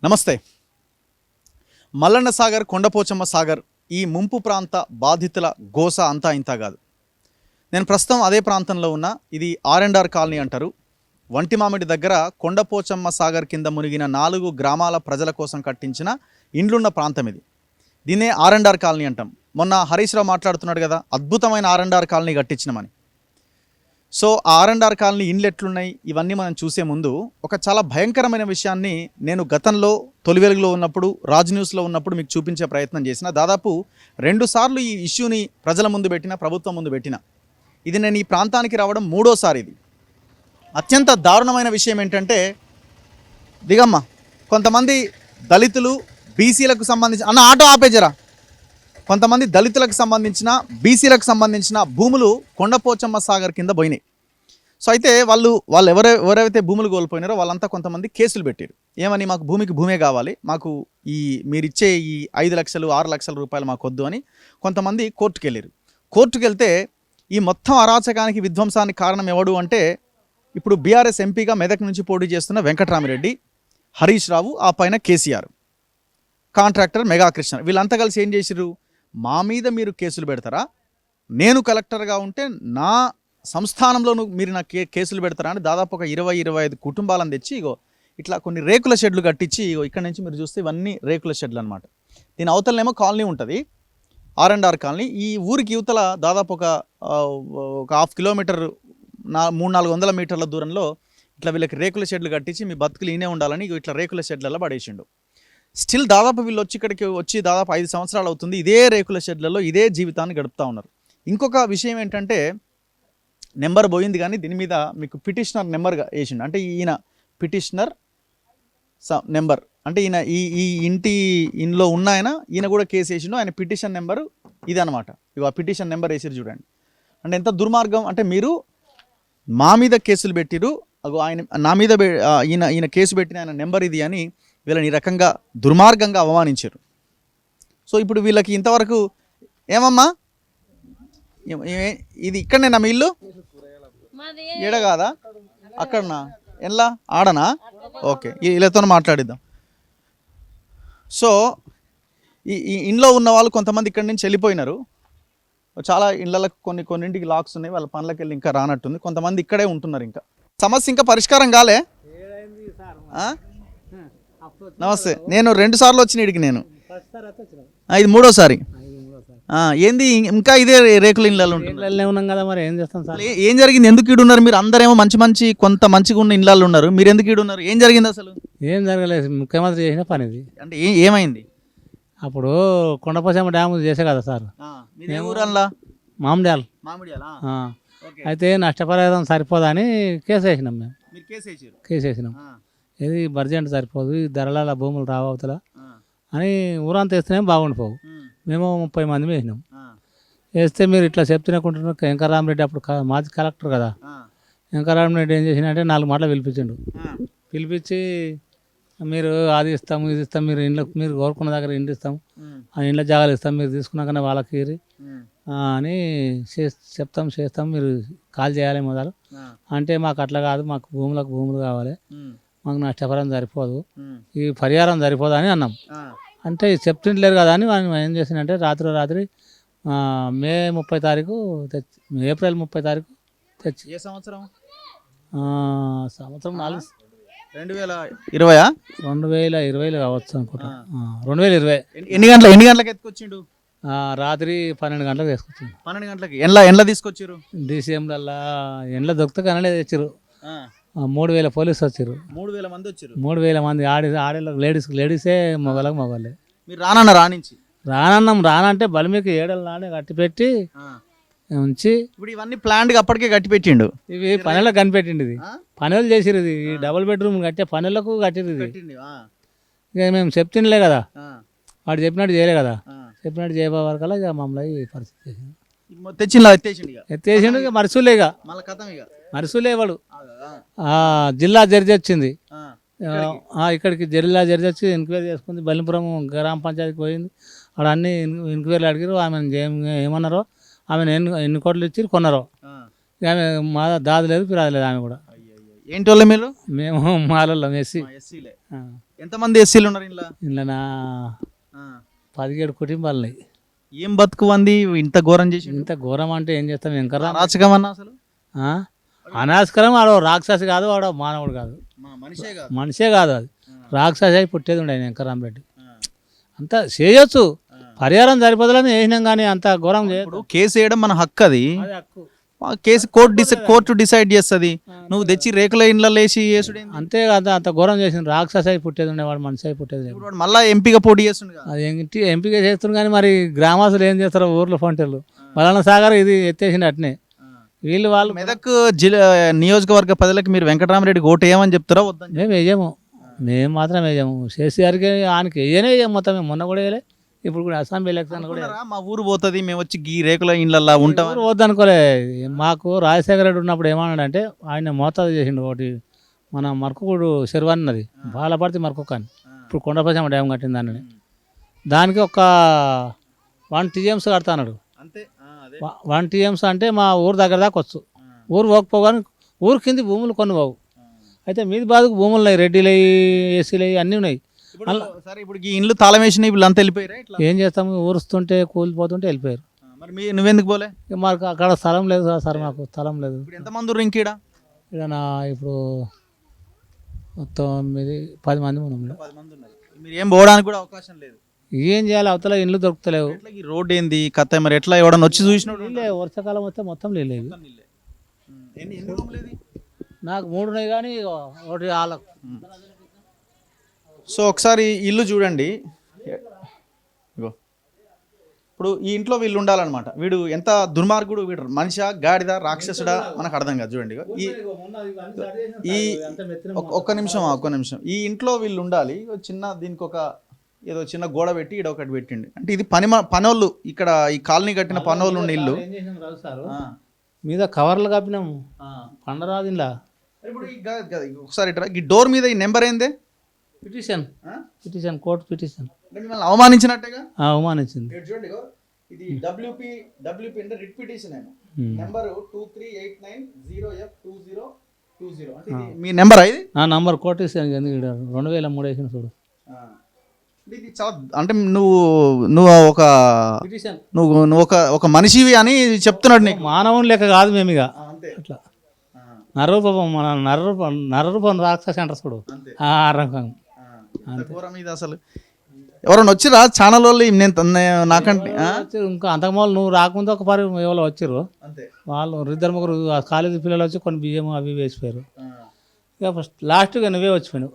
నమస్తే. మల్లన్న సాగర్, కొండపోచమ్మ సాగర్ ఈ ముంపు ప్రాంత బాధితుల గోస అంతా ఇంత కాదు. నేను ప్రస్తుతం అదే ప్రాంతంలో ఉన్నా. ఇది R&R కాలనీ అంటారు. వంటిమామిడి దగ్గర కొండపోచమ్మ సాగర్ కింద మునిగిన 4 గ్రామాల ప్రజల కోసం కట్టించిన ఇండ్లున్న ప్రాంతం ఇది. దీన్నే R&R కాలనీ అంటాం. మొన్న హరీష్ రావు మాట్లాడుతున్నాడు కదా, అద్భుతమైన R&R colony కట్టించినామని. So R&R colony ఇండ్లు ఎట్లున్నాయి ఇవన్నీ మనం చూసే ముందు ఒక చాలా భయంకరమైన విషయాన్ని నేను గతంలో తొలి వెలుగులో ఉన్నప్పుడు, రాజ్ న్యూస్లో ఉన్నప్పుడు మీకు చూపించే ప్రయత్నం చేసిన. దాదాపు 2 సార్లు ఈ ఇష్యూని ప్రజల ముందు పెట్టిన, ప్రభుత్వం ముందు పెట్టిన. ఇది నేను ఈ ప్రాంతానికి రావడం 3వసారి. ఇది అత్యంత దారుణమైన విషయం ఏంటంటే, దిగమ్మ, కొంతమంది దళితులు బీసీలకు సంబంధించిన ఆటో ఆపేజరా కొంతమంది దళితులకు సంబంధించిన, బీసీలకు సంబంధించిన భూములు కొండపోచమ్మ సాగర్ కింద పోయినాయి. సో అయితే వాళ్ళు ఎవరైతే భూములు కోల్పోయినారో వాళ్ళంతా కొంతమంది కేసులు పెట్టారు. ఏమని, మాకు భూమే కావాలి, మాకు మీరిచ్చే ఈ 5 లక్షలు 6 లక్షల రూపాయలు మాకు వద్దు అని కొంతమంది కోర్టుకు వెళ్ళారు. కోర్టుకు వెళ్తే ఈ మొత్తం అరాచకానికి, విధ్వంసానికి కారణం ఎవడు అంటే, ఇప్పుడు బీఆర్ఎస్ ఎంపీగా మెదక్ నుంచి పోటీ చేస్తున్న వెంకటరామిరెడ్డి, హరీష్ రావు, ఆ పైన కేసీఆర్, కాంట్రాక్టర్ మెగాకృష్ణ, వీళ్ళంతా కలిసి ఏం చేసిర్రు, మా మీద మీరు కేసులు పెడతారా, నేను కలెక్టర్గా ఉంటే నా సంస్థానంలో మీరు నా కేసులు పెడతారా అని దాదాపు ఒక 20-25 కుటుంబాలను తెచ్చి ఇట్లా కొన్ని రేకుల షెడ్లు కట్టించి, ఇక్కడ నుంచి మీరు చూస్తే ఇవన్నీ రేకుల షెడ్లు అనమాట. దీని అవతలనేమో కాలనీ ఉంటుంది, R&R కాలనీ. ఈ ఊరికి యువతల దాదాపు ఒక 1/2 కిలోమీటర్ 300-400 మీటర్ల దూరంలో ఇట్లా వీళ్ళకి రేకుల షెడ్లు కట్టించి మీ బతుకులు ఈనే ఉండాలని ఇట్లా రేకుల షెడ్లలో పడేసిండు. స్టిల్ దాదాపు వీళ్ళు ఇక్కడికి వచ్చి దాదాపు 5 సంవత్సరాలు అవుతుంది. ఇదే రేకుల షెడ్లలో ఇదే జీవితాన్ని గడుపుతూ ఉన్నారు. ఇంకొక విషయం ఏంటంటే, నెంబర్ పోయింది కానీ దీని మీద మీకు పిటిషనర్ నెంబర్గా వేసిండు. అంటే ఈయన పిటిషనర్ నెంబర్, అంటే ఈయన ఈ ఇంట్లో ఉన్న ఈయన కూడా కేసు వేసిండు. ఆయన పిటిషన్ నెంబరు ఇది అనమాట. ఆ పిటిషన్ నెంబర్ వేసిరు చూడండి. అంటే ఎంత దుర్మార్గం అంటే, మీరు మా మీద కేసులు పెట్టిరు, ఆయన నా మీద ఈయన కేసు పెట్టిన ఆయన నెంబర్ ఇది అని వీళ్ళని ఈ రకంగా దుర్మార్గంగా అవమానించారు. సో ఇప్పుడు వీళ్ళకి ఇంతవరకు ఏమమ్మా, ఇది ఇక్కడనేనా మీ ఇల్లు? ఈడ కాదా, అక్కడనా, ఎలా ఆడనా? ఓకే, వీళ్ళతో మాట్లాడిద్దాం. సో ఈ ఇంట్లో ఉన్న వాళ్ళు కొంతమంది ఇక్కడి నుంచి వెళ్ళిపోయినారు. చాలా ఇళ్ళకు కొన్నింటికి లాక్స్ ఉన్నాయి, వాళ్ళ పనులకు వెళ్ళి ఇంకా రానట్టుంది. కొంతమంది ఇక్కడే ఉంటున్నారు. ఇంకా సమస్య ఇంకా పరిష్కారం కాలే. నమస్తే, నేను 2 సార్లు వచ్చిన ఇడికి, నేను ఇది 3వసారి. ఏంది ఇంకా ఇదే రేకుల ఇళ్ళలో ఉన్నాం కదా, మరి ఏం చేస్తాం సార్? ఏం జరిగింది, ఎందుకు ఈడు ఉన్నారు? మీరు అందరేమో మంచి కొంత మంచిగా ఉన్న ఇళ్ళల్లో ఉన్నారు, మీరు ఎందుకు ఈడు ఉన్నారు? ఏం జరిగింది అసలు? ఏం జరగలేదు, ముఖ్యమంత్రి చేసిన పని ఇది. అంటే ఏమైంది? అప్పుడు కొండపోచమ్మ డ్యామ్ చేసే కదా సార్, ఊరల్లా మామిడాల్. అయితే నష్టపరిహారం సరిపోదని కేసు వేసినాం మేము. కేసు వేసినాం, ఇది బడ్జెట్ సరిపోదు, ఈ ధరల భూములు రావతల అని ఊరంతా వేస్తేనే బాగుండిపోవు. మేము 30 మంది వేసినాం. వేస్తే మీరు ఇట్లా చెప్తున్నకుంటున్నారు. వెంకటరామిరెడ్డి అప్పుడు మాజీ కలెక్టర్ కదా, వెంకటరామిరెడ్డి ఏం చేసినంటే 4 మాటలు పిలిపించిండు. పిలిపించి మీరు అది ఇస్తాము, ఇది ఇస్తాం, మీరు ఇంట్లో మీరు కోరుకున్న దగ్గర ఇంటి ఇస్తాం, ఆ ఇంట్లో జాగాలు ఇస్తాం, మీరు తీసుకున్నాకనే వాళ్ళకి అని చేస్తాం, మీరు కాల్ చేయాలి మొదలు అంటే, మాకు అట్లా కాదు, మాకు భూములు కావాలి, మాకు నష్టపరిహారం సరిపోదు, ఈ పరిహారం సరిపోదు అని అన్నాం. అంటే చెప్తుంటలేరు కదా అని వాళ్ళు ఏం చేసిందంటే, రాత్రి మే 30 తారీఖు తెచ్చి, ఏప్రిల్ 30 తారీఖు తెచ్చి, ఏ సంవత్సరం? సంవత్సరం 2020 కావచ్చు అనుకుంటా. 2020. ఎన్ని గంటలకు ఎత్తుకొచ్చిండు? రాత్రి 12 గంటలకు తీసుకొచ్చిండు. 12 గంటలకి ఎండ్ల తీసుకొచ్చారు? DCMలల్లా ఎండ్ల దొరికితే కనలే తెచ్చారు. 3000 పోలీసు వచ్చారు. 3000 మంది వచ్చారు. 3000 మంది ఆడేళ్ళకి లేడీసే, మగవాళ్ళే. మీరు రానించి రానంటే బలిమికి 7 నాడే కట్టి పెట్టి ఉంచి, ఇప్పుడు ఇవన్నీ ప్లాంట్గా అప్పటికే కట్టి పెట్టిండు. ఇవి పనులకు కనిపెట్టిండు. ఇది పనులు చేసిరు. ఇది డబుల్ బెడ్రూమ్ కట్టే పనులకు కట్టిరు. ఇది ఇక మేము చెప్తుండలే కదా, వాడు చెప్పినట్టు చేయలే కదా, చెప్పినట్టు చేయబోయే వరకల్లా ఇక మమ్మల్ని ఈ పరిస్థితి ఎత్తేసిండు. ఇక మరుసులే వాడు జిల్లా జడ్జి వచ్చింది. ఇక్కడికి జిల్లా జడ్జి వచ్చి ఎంక్వైరీ చేసుకుంది. బల్లిపురం గ్రామ పంచాయతీకి పోయింది. ఆడ అన్ని ఎంక్వైరీలు అడిగారు. ఆమెను ఏమన్నారో, ఆమెను ఎన్ని కోట్లు ఇచ్చి కొన్నారో, ఆమె మా దాది లేదు, పిరాది లేదు. ఆమె కూడా ఏంటి వాళ్ళ మీరు మేము మాలల్లో మెస్సి ఎస్సీలే. ఎంతమంది ఎస్సీలు ఉన్నారు ఇంట్లో? ఇంట్లో నా 17 కుటుంబాలు ఉన్నాయి. ఏం బతుకు అంది ఇంత ఘోరం చేసి? ఇంత ఘోరం అంటే ఏం చేస్తాం ఇంకా రాచకం అన్న అసలు అనాస్కరం వాడు రాక్షసి కాదు, వాడు మానవుడు కాదు, మనిషే కాదు, అది రాక్షసి అయి పుట్టేది ఉండే వెంకరామరెడ్డి. అంత చేయొచ్చు, పరిహారం సరిపోదని వేసినాం కానీ అంత ఘోరం చేయదు. కేసు వేయడం మన హక్కు, అది అది హక్కు. కేసు కోర్టు డిసైడ్ చేస్తుంది. నువ్వు తెచ్చి రేకుల ఇండ్ల లేచి చేసుడు అంతే కదా, అంత ఘోరం చేసింది. రాక్షసి అయి పుట్టేది ఉండే, వాడు మనిషి అయి పుట్టేది లేదు. మళ్ళీ ఎంపీగా పోటీ చేస్తుండే. అది ఎంపిక చేస్తుంది కానీ మరి గ్రామాసులు ఏం చేస్తారు? ఊర్లో ఫంటర్లు మల్లన్న సాగర్ ఇది ఎత్తేసింది అట్నే. వీళ్ళు వాళ్ళు మెదక్ జిల్లా నియోజకవర్గ ప్రజలకు మీరు వెంకటరామరెడ్డికి ఓటు వేయమని చెప్తారా? వద్దని? మేము వేయము, మేము మాత్రం వేయము. కేసీఆర్కి ఆయనకి వేయనే వేయము మొత్తం. మేము మొన్న కూడా వేయలే, ఇప్పుడు కూడా అసెంబ్లీ ఎలక్షన్ కూడా మా ఊరు పోతుంది, మేము వచ్చి ఈ రేకుల ఇండ్లల్లో ఉంటాం వద్దనుకోలే. మాకు రాజశేఖర రెడ్డి ఉన్నప్పుడు ఏమన్నాడంటే ఆయన మోతాదు చేసిండు. ఒకటి మన మరకుడు చెరువు అన్నది బాలపడితే మరొక అని, ఇప్పుడు కొండపచ్చమ్మ డ్యామ్ కట్టింది దాన్ని. దానికి ఒక 1 TMS కడతాడు. 1 TMS అంటే మా ఊరు దగ్గర దాకా వచ్చు. ఊరు పోకపోగానే ఊరు కింది భూములు కొన్ని పోవు. అయితే మీది బాధకు భూములు ఉన్నాయి, రెడ్డిలు ఎస్సీలు అన్నీ ఉన్నాయి. సరే, ఇప్పుడు ఈ ఇండ్లు తాళం వేసిన వీళ్ళు అంతా వెళ్ళిపోయారు. ఏం చేస్తాము, ఊరుస్తుంటే కూలిపోతుంటే వెళ్ళిపోయారు. మరి నువ్వెందుకు పోలే? మాకు అక్కడ స్థలం లేదు సార్, మాకు స్థలం లేదు. ఎంతమంది ఉన్నారు ఇంకీడ? ఇక్కడ ఇప్పుడు 9-10 మంది ఉన్నాం. మీరు ఏం పోవడానికి కూడా అవకాశం లేదు. ఏం చేయాలి, అవతల ఇండ్లు దొరుకుతలేవు. ఈ రోడ్ ఏంది కథ? మరి ఎట్లా ఎవడన్నా వచ్చి చూసినాడు? వర్షాకాలం వస్తే మొత్తం లేదు. నాకు 3 ఉన్నాయి కానీ ఒకటి వాళ్ళకు. సో ఒకసారి ఇల్లు చూడండి. ఇప్పుడు ఈ ఇంట్లో వీళ్ళు ఉండాలన్నమాట. వీడు ఎంత దుర్మార్గుడు, వీడు మనిషా గాడిద రాక్షసుడా మనకు అర్థం కాదు. చూడండి, ఈ ఒక్క నిమిషం ఈ ఇంట్లో వీళ్ళు ఉండాలి. చిన్న దీనికి ఒక ఏదో చిన్న గోడ పెట్టి ఇక్కడ ఒకటి పెట్టిండి. అంటే ఇది పనోళ్ళు, ఇక్కడ ఈ కాలనీ కట్టిన పనోళ్ళు ఉన్న ఇల్లు. మీద కవర్లు కప్పినాము పండరాదు ఇలా. ఒకసారి ఈ డోర్ మీద ఈ నెంబర్ ఏందే? Petition court petition. మిమ్మల్ని అవమానించినట్టుగా అవమానించింది. చూడండి, ఇది WP అంటే రిట్ పిటిషన్ నెంబర్ 2389-0F2020. అంటే మీ నెంబర్ ఇది? నంబర్ కోర్టు 2003 వేసిన చూడు. ఇది చాలా అంటే నువ్వు ఒక మనిషివి అని చెప్తున్నాడు నీకు. మానవుని లెక్క కాదు మేము ఇక అట్లా. నరరూపం రాక్షస అంటారు చూడు, ఆ రకం. ఇది అసలు ఎవరైనా వచ్చిరా ఛానల్ వాళ్ళు? నాకంటే ఇంకా అంతకుమూలు నువ్వు రాకముందు ఒక పరి ఎవరో వచ్చారు. వాళ్ళు 2-3 కాలేజీ పిల్లలు వచ్చి కొన్ని బియ్యం అవి వేసిపోయారు. ఇక ఫస్ట్ లాస్ట్గా నువ్వే వచ్చిపోయినావు.